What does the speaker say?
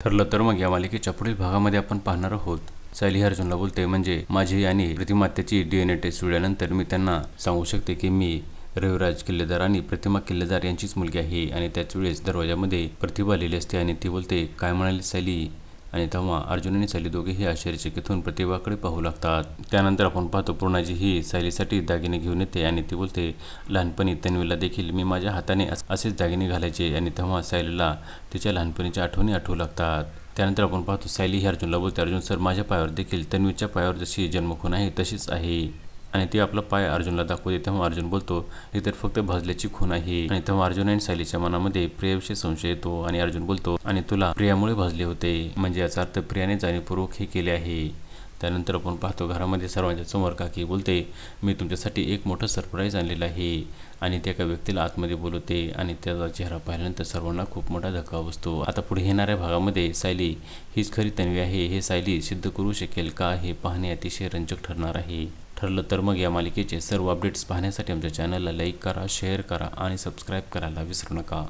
ठरलं तर मग या मालिकेच्या पुढील भागामध्ये आपण पाहणार आहोत. सायली अर्जुनला बोलते, म्हणजे माझी आणि प्रतिमा त्याची DNA टेस्ट जुळल्यानंतर मी त्यांना सांगू शकते की मी रविराज किल्लेदार आणि प्रतिमा किल्लेदार यांचीच मुलगी आहे. आणि त्याच वेळेस दरवाजामध्ये प्रतिभा आलेली असते आणि ती बोलते, काय म्हणाली सायली? आणि तेव्हा अर्जुन आणि सायली दोघेही आश्चर्यचकित होऊन प्रतिभाकडे पाहू लागतात. त्यानंतर आपण पाहतो पूर्णाजी ही सायलीसाठी दागिने घेऊन येते आणि ती बोलते, लहानपणी तन्वीला देखील मी माझ्या हाताने असेच दागिने घालायचे. आणि तेव्हा सायलीला तिच्या लहानपणीच्या आठवणी आठवू लागतात. त्यानंतर आपण पाहतो सायली ही अर्जुनला बोलते, अर्जुन सर, माझ्या पायावर देखील तन्वीच्या पायावर जशी जन्मखून आहे तशीच आहे. आणि ती आपला पाय अर्जुनला दाखवते. तेव्हा अर्जुन बोलतो, ही तर फक्त भाजल्याची खून आहे. आणि तेव्हा अर्जुन आणि सायलीच्या मनामध्ये प्रियाविषयी संशय येतो आणि अर्जुन बोलतो, आणि तुला प्रियामुळे भाजले होते, म्हणजे याचा अर्थ प्रियाने जाणीवपूर्वक हे केले आहे. त्यानंतर आपण पाहतो घरामध्ये सर्वांच्या समोर काकी बोलते, मी तुमच्यासाठी एक मोठं सरप्राईज आणलेलं आहे. आणि त्या एका व्यक्तीला आतमध्ये बोलवते आणि त्याचा चेहरा पाहिल्यानंतर सर्वांना खूप मोठा धक्का बसतो. आता पुढे येणाऱ्या भागामध्ये सायली हीच खरी तन्वी आहे हे सायली सिद्ध करू शकेल का, हे पाहणे अतिशय रंजक ठरणार आहे. ठरलं तर मग या मालिकेचे सर्व अपडेट्स पाहण्यासाठी आमच्या चॅनलला लाईक करा, शेअर करा आणि सबस्क्राईब करायला विसरू नका.